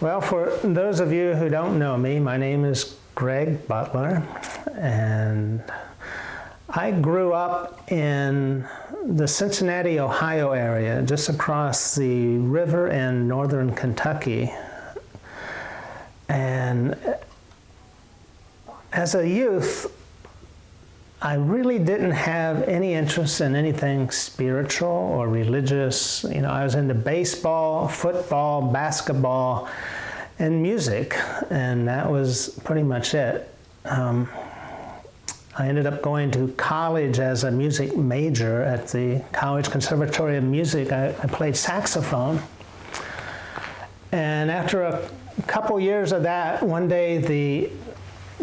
Well, for those of you who don't know me, my name is Greg Butler, and I grew up in the Cincinnati, Ohio area, just across the river in northern Kentucky. And as a youth, I really didn't have any interest in anything spiritual or religious. You know, I was into baseball, football, basketball, and music, and that was pretty much it. I ended up going to college as a music major at the College Conservatory of Music. I played saxophone. And after a couple years of that, one day the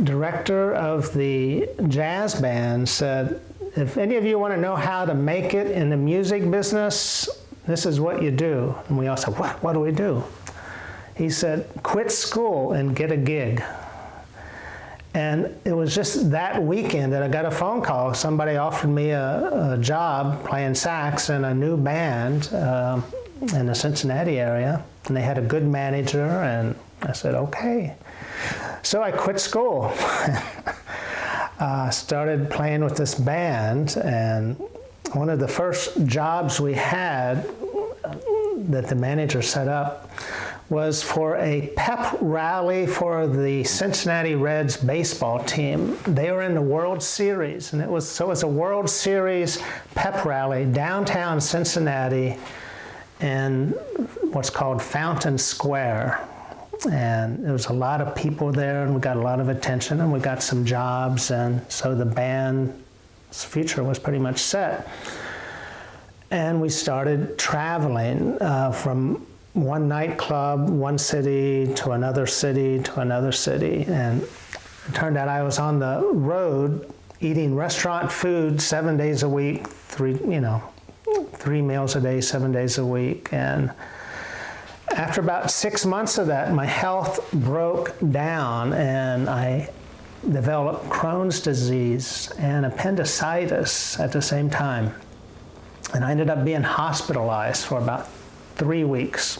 director of the jazz band said, if any of you want to know how to make it in the music business, this is what you do. And we all said, what do we do? He said, quit school and get a gig. And it was just that weekend that I got a phone call. Somebody offered me a job playing sax in a new band in the Cincinnati area. And they had a good manager, and I said, okay. So I quit school. Started playing with this band, and one of the first jobs we had that the manager set up was for a pep rally for the Cincinnati Reds baseball team. They were in the World Series, and it was a World Series pep rally downtown Cincinnati in what's called Fountain Square. And there was a lot of people there, and we got a lot of attention, and we got some jobs, and so the band's future was pretty much set. And we started traveling from one nightclub, one city to another city to another city. And it turned out I was on the road eating restaurant food 7 days a week, three meals a day, 7 days a week. And after about 6 months of that, my health broke down, and I developed Crohn's disease and appendicitis at the same time. And I ended up being hospitalized for about 3 weeks.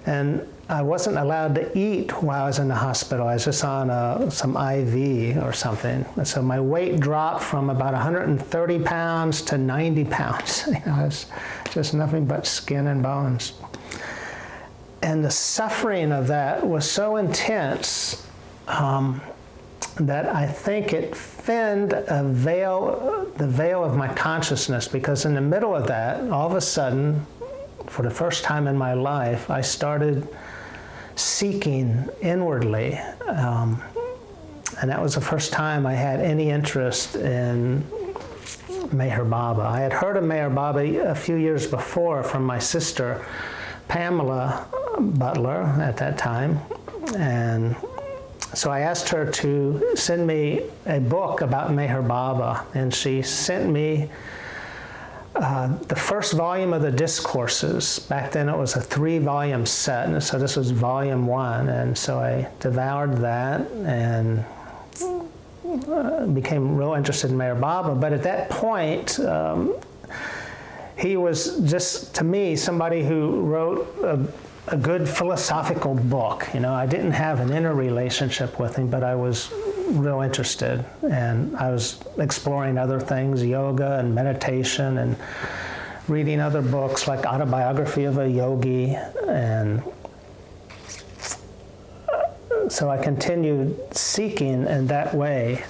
And I wasn't allowed to eat while I was in the hospital. I was just on some IV or something. And so my weight dropped from about 130 pounds to 90 pounds. You know, it was just nothing but skin and bones. And the suffering of that was so intense that I think it thinned the veil of my consciousness, because in the middle of that, all of a sudden, for the first time in my life, I started seeking inwardly. And that was the first time I had any interest in Meher Baba. I had heard of Meher Baba a few years before from my sister, Pamela Butler, at that time. And so I asked her to send me a book about Meher Baba, and she sent me the first volume of the Discourses. Back then it was a 3-volume set, and so this was volume 1, and so I devoured that and became real interested in Meher Baba. But at that point, he was just, to me, somebody who wrote a good philosophical book. You know, I didn't have an inner relationship with him, but I was real interested, and I was exploring other things, yoga and meditation, and reading other books like Autobiography of a Yogi. And so I continued seeking in that way,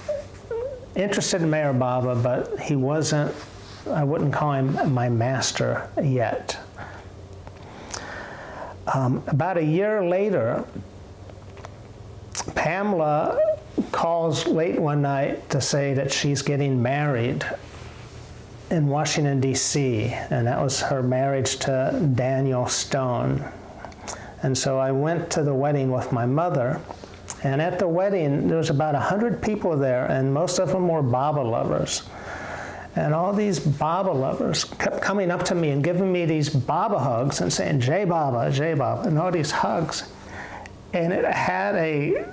interested in Meher Baba, but I wouldn't call him my master yet. About a year later, Pamela calls late one night to say that she's getting married in Washington, D.C., and that was her marriage to Daniel Stone. And so I went to the wedding with my mother, and at the wedding, there was about 100 people there, and most of them were Baba lovers. And all these Baba lovers kept coming up to me and giving me these Baba hugs and saying, Jai Baba, and all these hugs. And it had a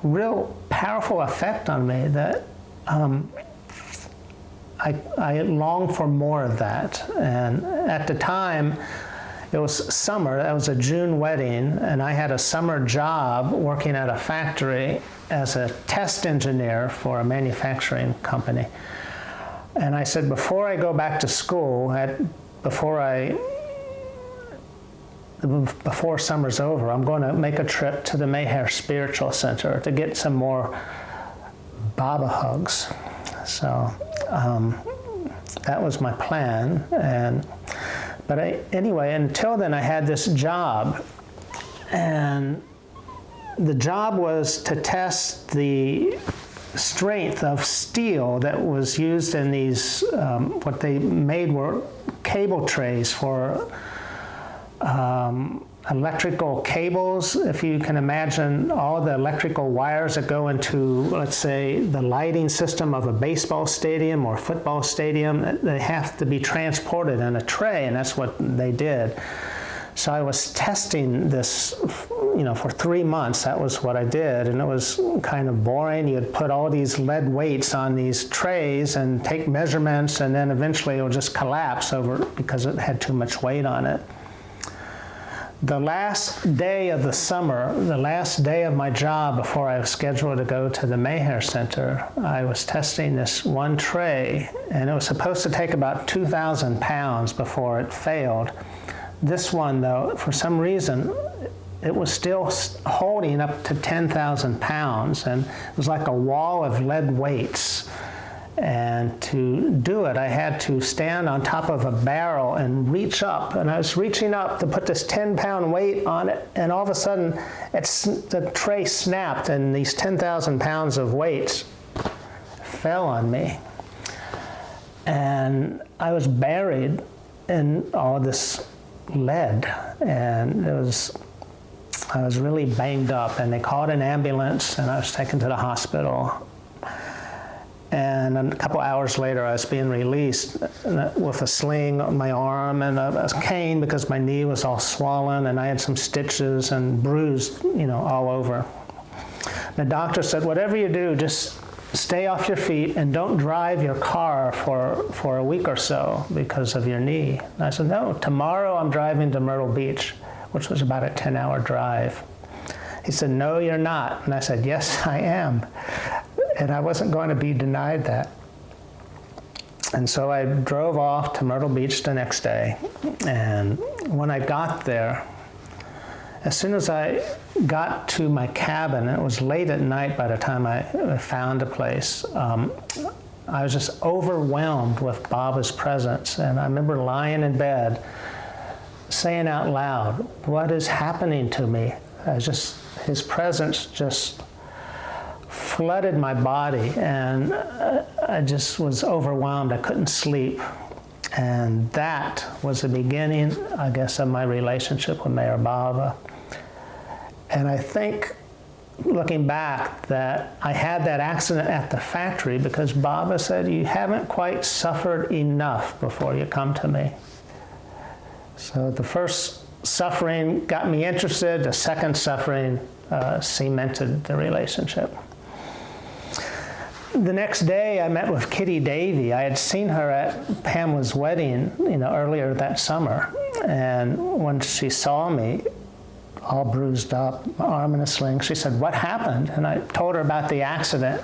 real powerful effect on me that I longed for more of that. And at the time, it was summer. That was a June wedding, and I had a summer job working at a factory as a test engineer for a manufacturing company. And I said, before I go back to school, before summer's over, I'm going to make a trip to the Mayhair Spiritual Center to get some more Baba hugs. So that was my plan. Anyway, until then I had this job, and the job was to test the strength of steel that was used in these, what they made were cable trays for electrical cables. If you can imagine all the electrical wires that go into, let's say, the lighting system of a baseball stadium or football stadium, they have to be transported in a tray, and that's what they did. So I was testing this, for 3 months. That was what I did, and it was kind of boring. You'd put all these lead weights on these trays and take measurements, and then eventually it would just collapse over because it had too much weight on it. The last day of the summer, the last day of my job before I was scheduled to go to the Mayhair Center, I was testing this one tray, and it was supposed to take about 2,000 pounds before it failed. This one, though, for some reason, it was still holding up to 10,000 pounds, and it was like a wall of lead weights. And to do it, I had to stand on top of a barrel and reach up. And I was reaching up to put this 10-pound weight on it, and all of a sudden, the tray snapped, and these 10,000 pounds of weights fell on me. And I was buried in all this lead, and I was really banged up, and they called an ambulance, and I was taken to the hospital. And a couple hours later, I was being released with a sling on my arm and a cane because my knee was all swollen, and I had some stitches and bruised, all over. The doctor said, whatever you do, just stay off your feet and don't drive your car for a week or so because of your knee. And I said, no, tomorrow I'm driving to Myrtle Beach, which was about a 10-hour drive. He said, no, you're not. And I said, yes, I am. And I wasn't going to be denied that. And so I drove off to Myrtle Beach the next day. And when I got there, as soon as I got to my cabin, it was late at night by the time I found a place, I was just overwhelmed with Baba's presence. And I remember lying in bed, saying out loud, what is happening to me? His presence just flooded my body, and I just was overwhelmed. I couldn't sleep. And that was the beginning, I guess, of my relationship with Meher Baba. And I think, looking back, that I had that accident at the factory because Baba said, you haven't quite suffered enough before you come to me. So the first suffering got me interested. The second suffering cemented the relationship. The next day, I met with Kitty Davy. I had seen her at Pamela's wedding, earlier that summer. And when she saw me, all bruised up, my arm in a sling, she said, what happened? And I told her about the accident.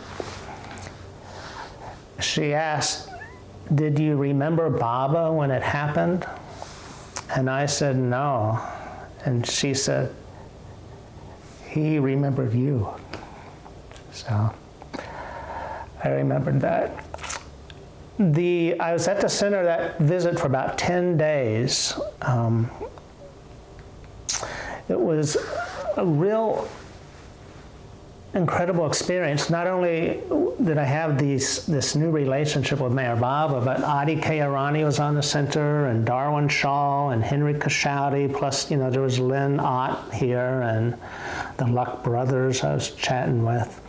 She asked, did you remember Baba when it happened? And I said, no. And she said, he remembered you. So I remembered that. I was at the center that visit for about 10 days. It was a real incredible experience. Not only did I have this new relationship with Meher Baba, but Adi Kayarani was on the center, and Darwin Shaw, and Henry Kashouti, plus, there was Lynn Ott here, and the Luck brothers I was chatting with.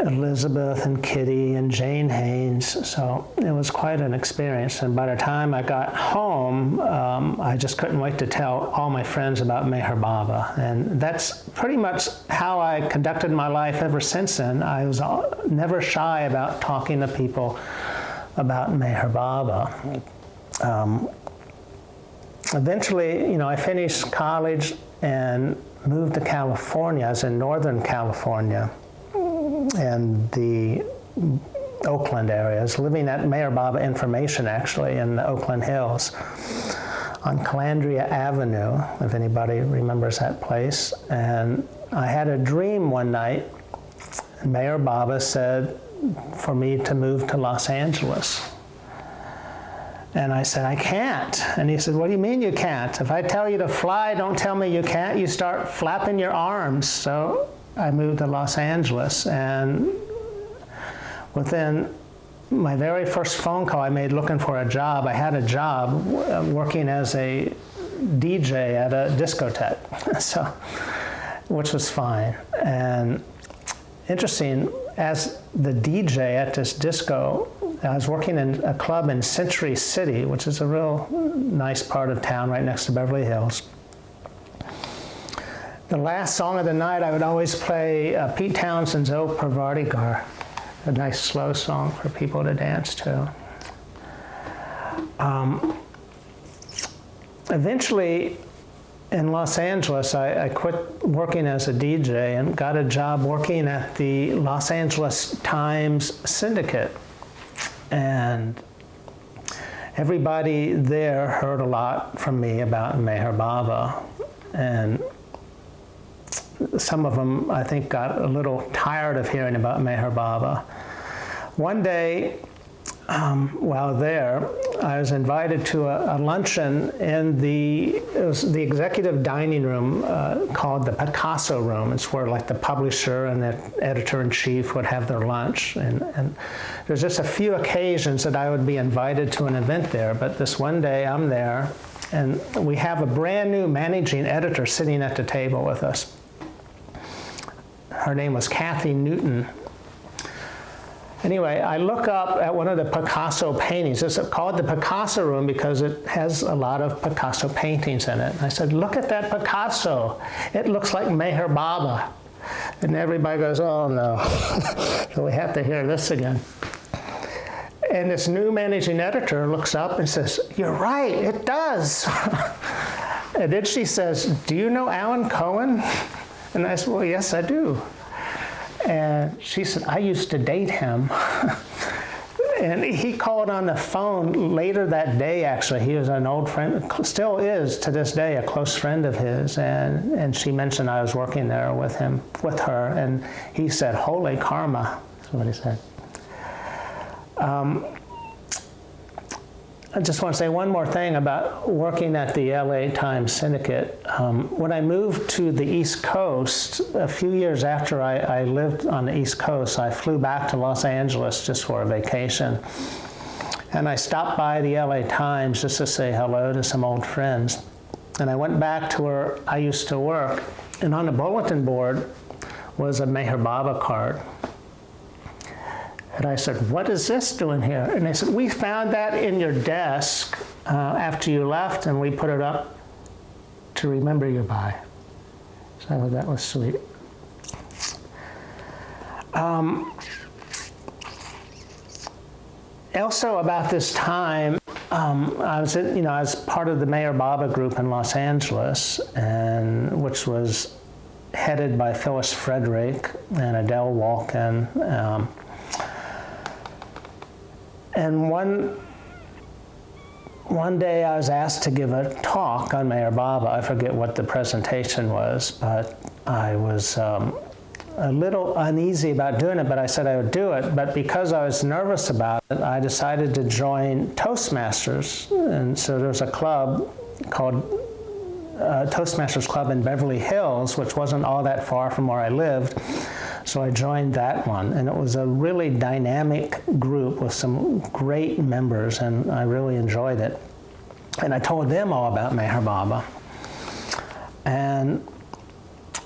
Elizabeth and Kitty and Jane Haynes. So it was quite an experience. And by the time I got home, I just couldn't wait to tell all my friends about Meher Baba. And that's pretty much how I conducted my life ever since then. I was never shy about talking to people about Meher Baba. eventually, I finished college and moved to California. I was in Northern California and the Oakland area. I was living at Mayor Baba Information, actually, in the Oakland Hills on Calandria Avenue, if anybody remembers that place. And I had a dream one night. Mayor Baba said for me to move to Los Angeles. And I said, I can't. And he said, what do you mean you can't? If I tell you to fly, don't tell me you can't. You start flapping your arms. So I moved to Los Angeles. And within my very first phone call I made looking for a job, I had a job working as a DJ at a discotheque, so, which was fine. And interesting, as the DJ at this disco, I was working in a club in Century City, which is a real nice part of town right next to Beverly Hills. The last song of the night, I would always play Pete Townshend's "O Pervertigar," a nice slow song for people to dance to. Eventually, in Los Angeles, I quit working as a DJ and got a job working at the Los Angeles Times Syndicate. And everybody there heard a lot from me about Meher Baba. And some of them, I think, got a little tired of hearing about Meher Baba. One day, while there, I was invited to a luncheon in it was the executive dining room called the Picasso Room. It's where like the publisher and the editor-in-chief would have their lunch. And there's just a few occasions that I would be invited to an event there, but this one day I'm there, and we have a brand new managing editor sitting at the table with us. Her name was Kathy Newton. Anyway, I look up at one of the Picasso paintings. It's called the Picasso Room because it has a lot of Picasso paintings in it. And I said, look at that Picasso. It looks like Meher Baba. And everybody goes, oh no. So we have to hear this again. And this new managing editor looks up and says, you're right, it does. And then she says, do you know Alan Cohen? And I said, well, yes, I do. And she said, I used to date him. And he called on the phone later that day, actually. He was an old friend, still is to this day, a close friend of his. And she mentioned I was working there with her. And he said, holy karma, is what he said. I just want to say one more thing about working at the LA Times Syndicate. When I moved to the East Coast, a few years after I lived on the East Coast, I flew back to Los Angeles just for a vacation. And I stopped by the LA Times just to say hello to some old friends. And I went back to where I used to work, and on the bulletin board was a Meher Baba card. And I said, what is this doing here? And they said, we found that in your desk after you left, and we put it up to remember you by. So I thought that was sweet. Also about this time, I was part of the Meher Baba group in Los Angeles, which was headed by Phyllis Frederick and Adele Walken. And one day I was asked to give a talk on Meher Baba. I forget what the presentation was, but I was a little uneasy about doing it, but I said I would do it. But because I was nervous about it, I decided to join Toastmasters. And so there was a club called Toastmasters Club in Beverly Hills, which wasn't all that far from where I lived. So I joined that one, and it was a really dynamic group with some great members, and I really enjoyed it. And I told them all about Meher Baba. And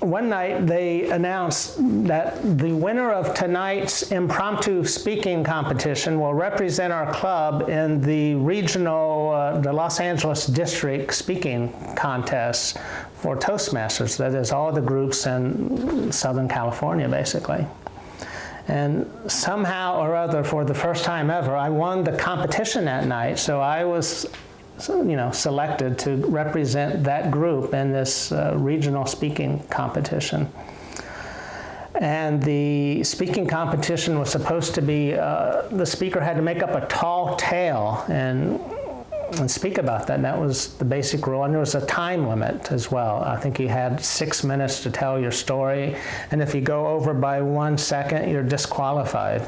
one night they announced that the winner of tonight's impromptu speaking competition will represent our club in the regional, the Los Angeles district speaking contest for Toastmasters. That is all the groups in Southern California, basically. And somehow or other, for the first time ever, I won the competition that night. So I was selected to represent that group in this regional speaking competition. And the speaking competition was supposed to be, the speaker had to make up a tall tale and speak about that. And that was the basic rule. And there was a time limit as well. I think you had 6 minutes to tell your story. And if you go over by 1 second, you're disqualified.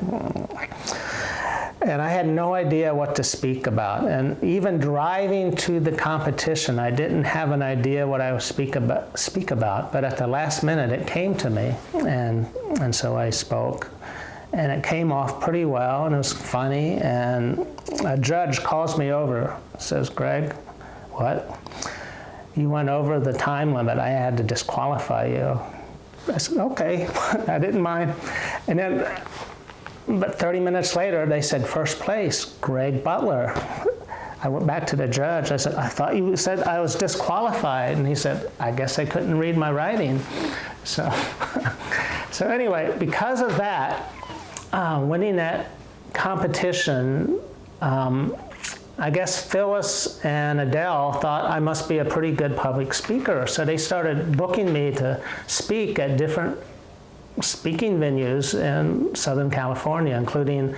And I had no idea what to speak about. And even driving to the competition, I didn't have an idea what I would speak about. But at the last minute, it came to me. And so I spoke. And it came off pretty well, and it was funny. And a judge calls me over, says, "Greg, what? You went over the time limit. I had to disqualify you." I said, "Okay." I didn't mind. And then, but 30 minutes later, they said, "First place, Greg Butler." I went back to the judge. I said, "I thought you said I was disqualified." And he said, "I guess I couldn't read my writing." So, so anyway, because of that, winning that competition, I guess Phyllis and Adele thought I must be a pretty good public speaker. So they started booking me to speak at different speaking venues in Southern California, including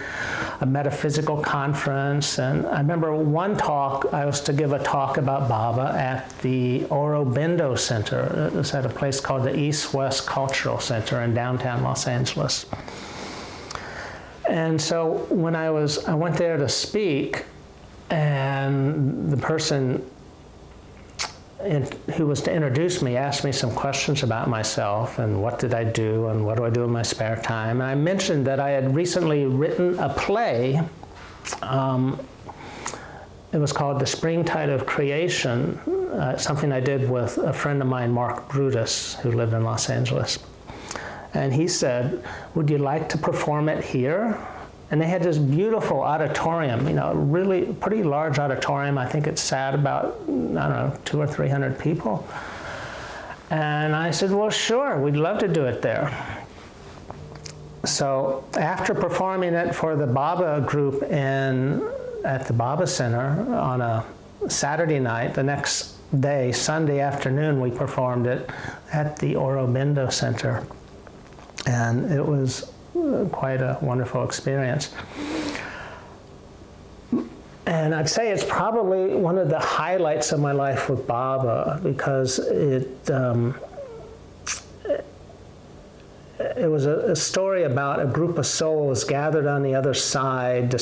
a metaphysical conference. And I remember one talk, I was to give a talk about Baba at the Aurobindo Center. It was at a place called the East West Cultural Center in downtown Los Angeles. And so when I went there to speak, and the person who was to introduce me asked me some questions about myself and what did I do and what do I do in my spare time. And I mentioned that I had recently written a play. It was called The Springtide of Creation, something I did with a friend of mine, Mark Brutus, who lived in Los Angeles. And he said, "Would you like to perform it here?" And they had this beautiful auditorium, really pretty large auditorium. I think it sat about, 200 or 300 people. And I said, "Well, sure, we'd love to do it there." So after performing it for the Baba group at the Baba Center on a Saturday night, the next day, Sunday afternoon, we performed it at the Aurobindo Center. And it was quite a wonderful experience. And I'd say it's probably one of the highlights of my life with Baba, because it was a story about a group of souls gathered on the other side,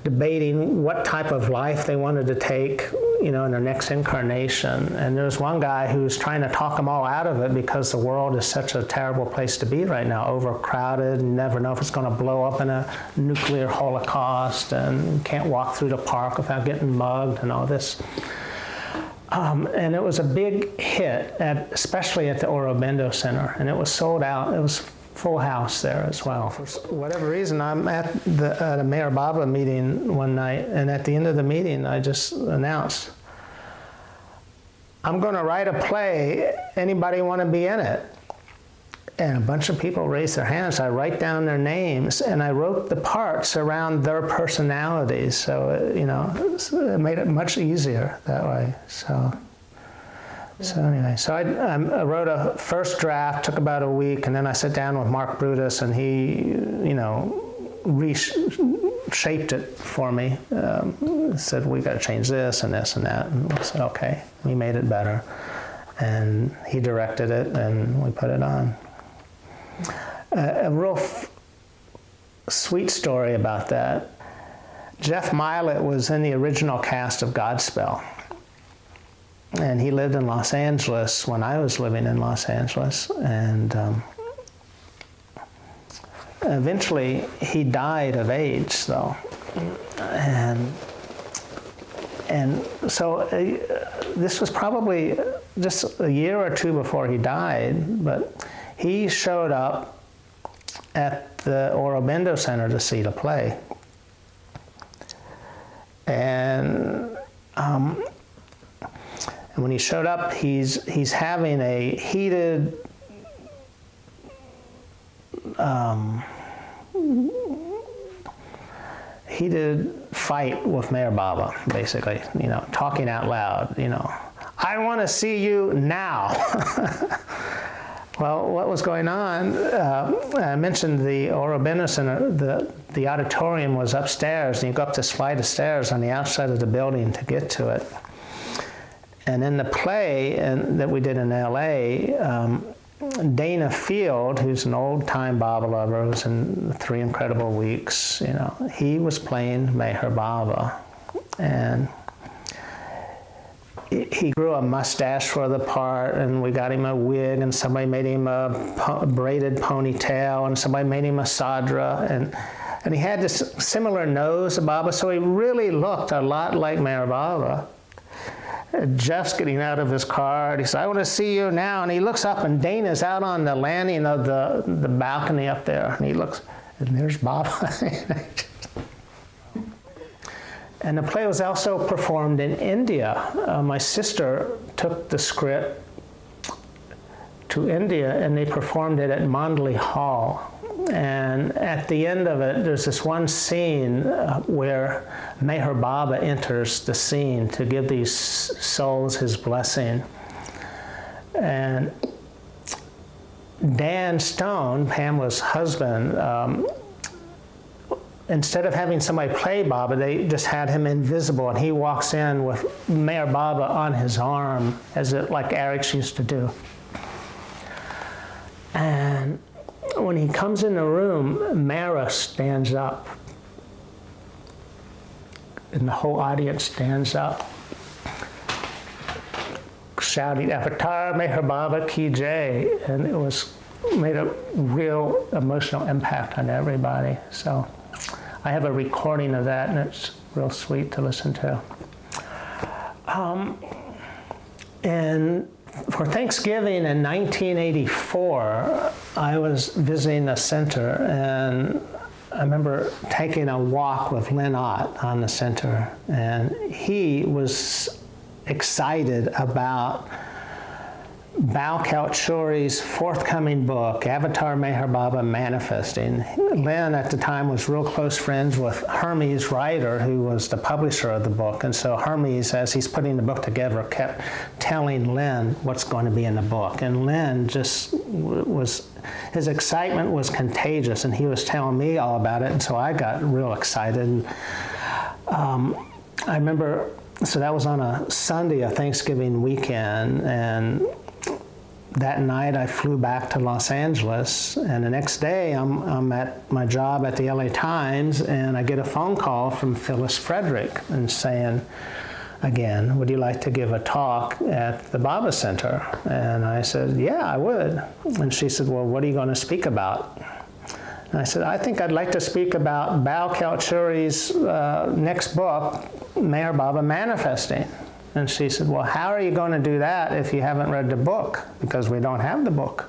debating what type of life they wanted to take, in their next incarnation. And there was one guy who was trying to talk them all out of it because the world is such a terrible place to be right now, overcrowded, and never know if it's going to blow up in a nuclear holocaust, and can't walk through the park without getting mugged and all this. And it was a big hit, especially at the Aurobindo Center, and it was sold out. It was full house there as well. For whatever reason, I'm at a Mayor Baba meeting one night, and at the end of the meeting, I just announced, "I'm going to write a play. Anybody want to be in it?" And a bunch of people raised their hands. I write down their names, and I wrote the parts around their personalities. So, it made it much easier that way. So anyway, so I wrote a first draft, took about a week, and then I sat down with Mark Brutus, and he, reshaped it for me. Said, "We got to change this and this and that." And I said, "Okay." We made it better, and he directed it, and we put it on. A real sweet story about that. Jeff Milet was in the original cast of Godspell. And he lived in Los Angeles when I was living in Los Angeles. And eventually he died of AIDS, though. And so this was probably just a year or two before he died, but he showed up at the Aurobindo Center to see the play. And when he showed up, he's having a heated he did fight with Meher Baba, basically, talking out loud, I want to see you now. Well, what was going on, I mentioned the Aurobindo Center, the auditorium was upstairs, and you go up this flight of stairs on the outside of the building to get to it. And in the play that we did in LA, Dana Field, who's an old-time Baba lover, who's in 3 Incredible Weeks, he was playing Meher Baba. And he grew a mustache for the part, and we got him a wig, and somebody made him a braided ponytail, and somebody made him a sadra, and he had this similar nose to Baba, so he really looked a lot like Meher Baba. Jeff's getting out of his car, and he said, I want to see you now, and he looks up, and Dana's out on the landing of the balcony up there, and he looks, and there's Baba. And the play was also performed in India. My sister took the script to India, and they performed it at Mandalay Hall. And at the end of it, there's this one scene where Meher Baba enters the scene to give these souls his blessing. And Dan Stone, Pamela's husband, instead of having somebody play Baba, they just had him invisible, and he walks in with Meher Baba on his arm, like Eric used to do. And when he comes in the room, Mara stands up, and the whole audience stands up, shouting, Avatar Meher Baba Ki Jai, and it made a real emotional impact on everybody. So I have a recording of that, and it's real sweet to listen to. And for Thanksgiving in 1984, I was visiting the center, and I remember taking a walk with Lynn Ott on the center, and he was excited about Bao Kalchuri's forthcoming book, Avatar Meher Baba Manifesting. Lynn at the time was real close friends with Hermes Ryder, who was the publisher of the book. And so Hermes, as he's putting the book together, kept telling Lynn what's going to be in the book. And Lynn just his excitement was contagious, and he was telling me all about it. And so I got real excited. I remember, so that was on a Sunday, a Thanksgiving weekend, and that night I flew back to Los Angeles, and the next day I'm at my job at the LA Times, and I get a phone call from Phyllis Frederick and saying, again, would you like to give a talk at the Baba Center? And I said, yeah, I would. And she said, well, what are you going to speak about? And I said, I think I'd like to speak about Bao Kalchuri's next book, Meher Baba Manifesting. And she said, well, how are you going to do that if you haven't read the book? Because we don't have the book.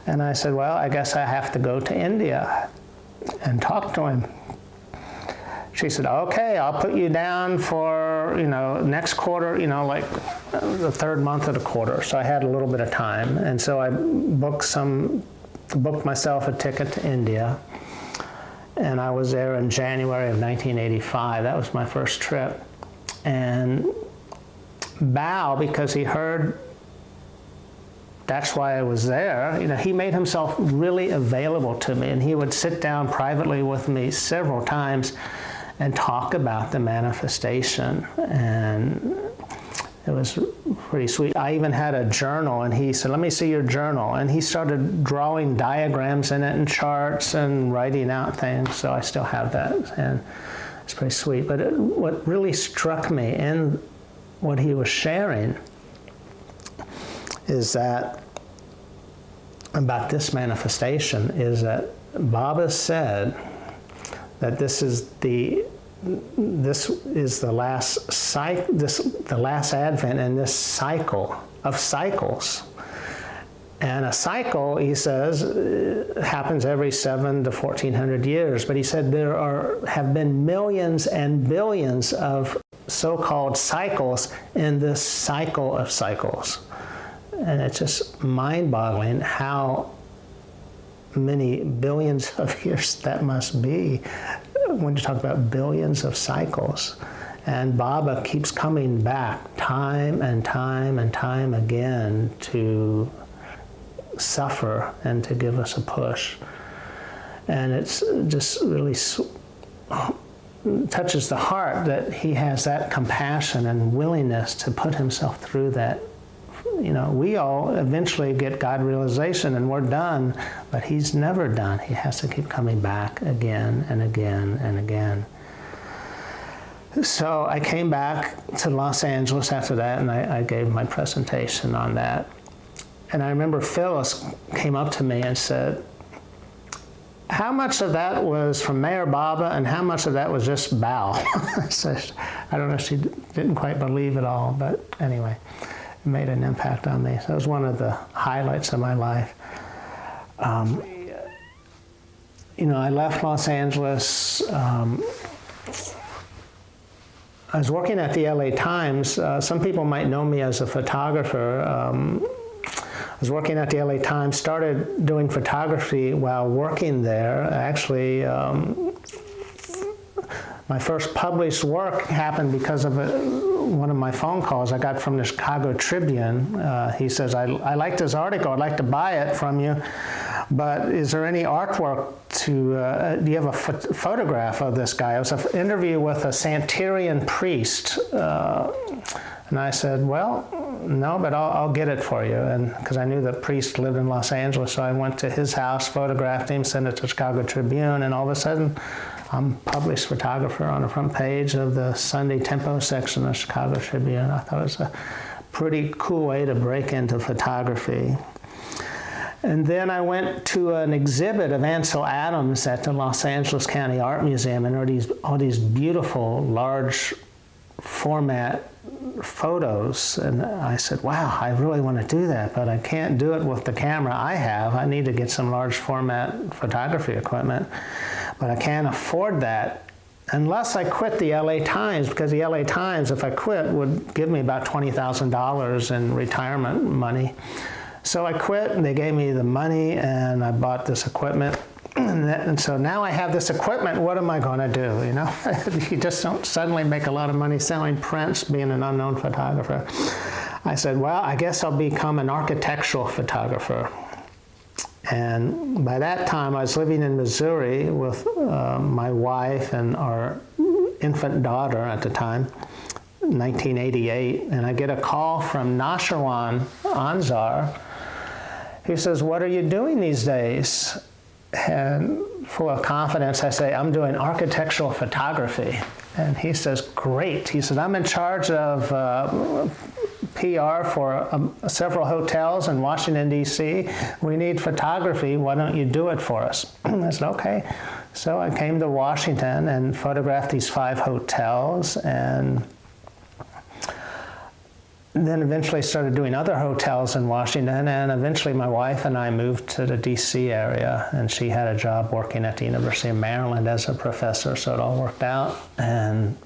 And I said, well, I guess I have to go to India and talk to him. She said, okay, I'll put you down for, next quarter, like the 3rd month of the quarter. So I had a little bit of time. And so I booked myself a ticket to India. And I was there in January of 1985. That was my first trip. And Bao, because he heard that's why I was there, he made himself really available to me, and he would sit down privately with me several times and talk about the manifestation, and it was pretty sweet. I even had a journal, and he said, let me see your journal, and he started drawing diagrams in it and charts and writing out things, so I still have that, and it's pretty sweet. But what really struck me in what he was sharing is that, about this manifestation, is that Baba said that this is the last advent in this cycle of cycles. And a cycle, he says, happens every 700 to 1400 years. But he said there have been millions and billions of so-called cycles in this cycle of cycles. And it's just mind-boggling how many billions of years that must be when you talk about billions of cycles, and Baba keeps coming back time and time and time again to suffer and to give us a push. And it's just really touches the heart that he has that compassion and willingness to put himself through that. You know, we all eventually get God realization and we're done, but he's never done. He has to keep coming back again and again and again. So I came back to Los Angeles after that, and I gave my presentation on that. And I remember Phyllis came up to me and said, how much of that was from Mayor Baba and how much of that was just Bao? So I don't know if she didn't quite believe it all, but anyway, it made an impact on me. So it was one of the highlights of my life. You know, I left Los Angeles. I was working at the LA Times. Some people might know me as a photographer. I was working at the LA Times, started doing photography while working there. Actually, my first published work happened because of one of my phone calls I got from the Chicago Tribune. He says, I liked this article, I'd like to buy it from you, but is there any artwork to, do you have a photograph of this guy? It was an interview with a Santerian priest. And I said, well, no, but I'll get it for you. And because I knew the priest lived in Los Angeles, so I went to his house, photographed him, sent it to Chicago Tribune, and all of a sudden, I'm published photographer on the front page of the Sunday Tempo section of Chicago Tribune. I thought it was a pretty cool way to break into photography. And then I went to an exhibit of Ansel Adams at the Los Angeles County Art Museum, and there were all these beautiful, large format photos, and I said, wow, I really want to do that, but I can't do it with the camera I have. I need to get some large format photography equipment, but I can't afford that unless I quit the LA Times, because the LA Times, if I quit, would give me about $20,000 in retirement money. So I quit, and they gave me the money, and I bought this equipment. And so now I have this equipment, what am I going to do, you know? You just don't suddenly make a lot of money selling prints, being an unknown photographer. I said, well, I guess I'll become an architectural photographer. And by that time, I was living in Missouri with my wife and our infant daughter at the time, 1988, and I get a call from Nashirwan Anzar. He says, what are you doing these days? And full of confidence, I say, I'm doing architectural photography. And he says, great. He said, I'm in charge of PR for several hotels in Washington, D.C. We need photography. Why don't you do it for us? I said, okay. So I came to Washington and photographed these 5 hotels, and then eventually started doing other hotels in Washington, and eventually my wife and I moved to the D.C. area, and she had a job working at the University of Maryland as a professor, so it all worked out. And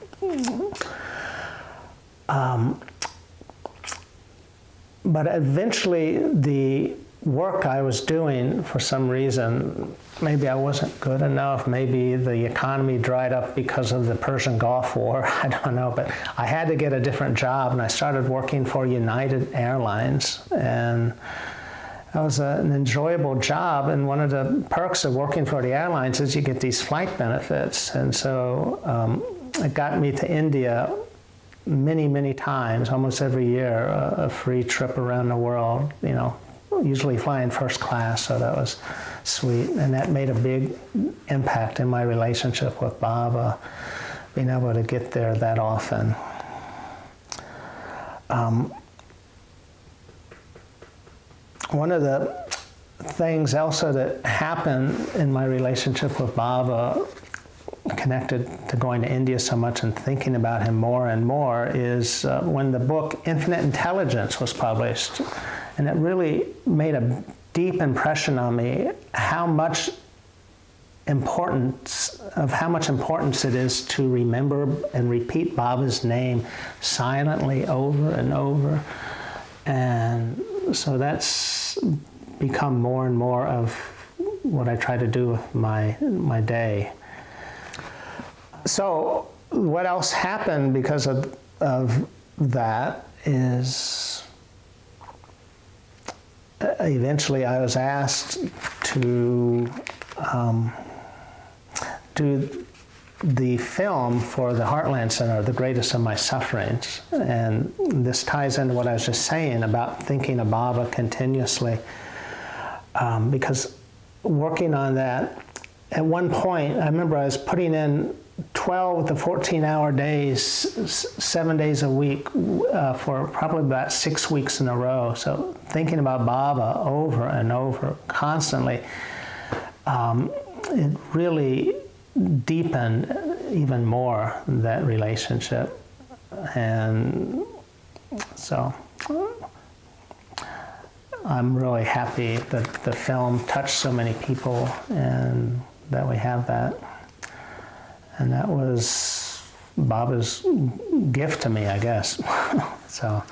but eventually the work I was doing, for some reason, maybe I wasn't good enough, maybe the economy dried up because of the Persian Gulf War, I don't know, but I had to get a different job, and I started working for United Airlines, and that was an enjoyable job, and one of the perks of working for the airlines is you get these flight benefits, and so it got me to India many, many times, almost every year, a free trip around the world, you know, usually flying first class, so that was sweet. And that made a big impact in my relationship with Baba, being able to get there that often. One of the things also that happened in my relationship with Baba, connected to going to India so much and thinking about him more and more, is when the book Infinite Intelligence was published. And it really made a deep impression on me how much importance it is to remember and repeat Baba's name silently over and over. And so that's become more and more of what I try to do with my day. So what else happened because of that is eventually I was asked to do the film for the Heartland Center, The Greatest of My Sufferings. And this ties into what I was just saying about thinking of Baba continuously. Because working on that, at one point, I remember I was putting in 12 to 14-hour days, 7 days a week for probably about 6 weeks in a row. So thinking about Baba over and over constantly, it really deepened even more that relationship. And so I'm really happy that the film touched so many people and that we have that. And that was Baba's gift to me, I guess. So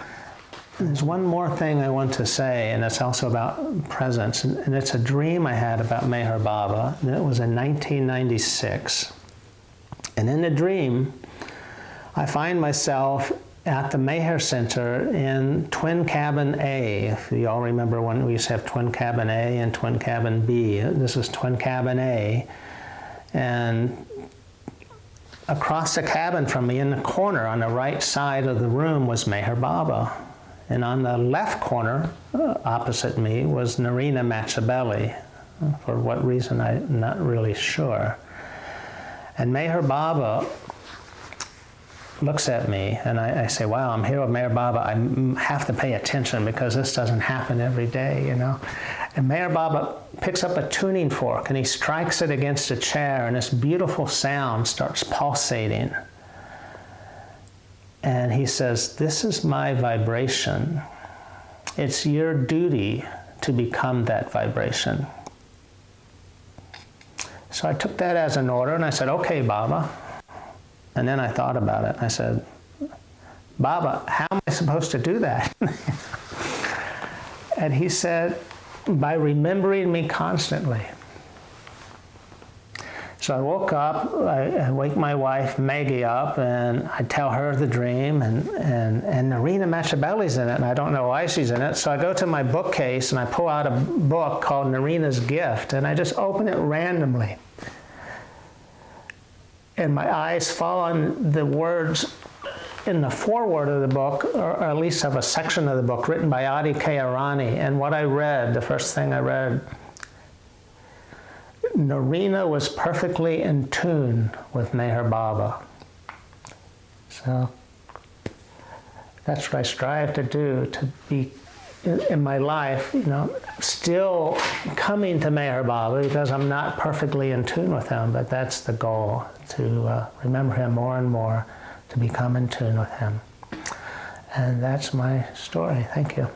there's one more thing I want to say, and it's also about presence. And it's a dream I had about Meher Baba. And it was in 1996. And in the dream, I find myself at the Meher Center in Twin Cabin A. If you all remember when we used to have Twin Cabin A and Twin Cabin B. This is Twin Cabin A. And across the cabin from me in the corner on the right side of the room was Meher Baba. And on the left corner, opposite me, was Narina Machabeli. For what reason, I'm not really sure. And Meher Baba looks at me, and I say, wow, I'm here with Meher Baba. I have to pay attention because this doesn't happen every day, you know. And Meher Baba picks up a tuning fork, and he strikes it against a chair, and this beautiful sound starts pulsating. And he says, this is my vibration. It's your duty to become that vibration. So I took that as an order, and I said, okay, Baba. And then I thought about it. I said, Baba, how am I supposed to do that? And he said, by remembering me constantly. So I woke up, I wake my wife Maggie up, and I tell her the dream, and Narina Machabeli's in it, and I don't know why she's in it. So I go to my bookcase, and I pull out a book called Narina's Gift, and I just open it randomly. And my eyes fall on the words in the foreword of the book, or at least of a section of the book, written by Adi K. Arani. And what I read, the first thing I read, Narina was perfectly in tune with Meher Baba. So that's what I strive to do, to be in my life, you know, still coming to Meher Baba because I'm not perfectly in tune with him, but that's the goal, to remember him more and more, to become in tune with him. And that's my story. Thank you.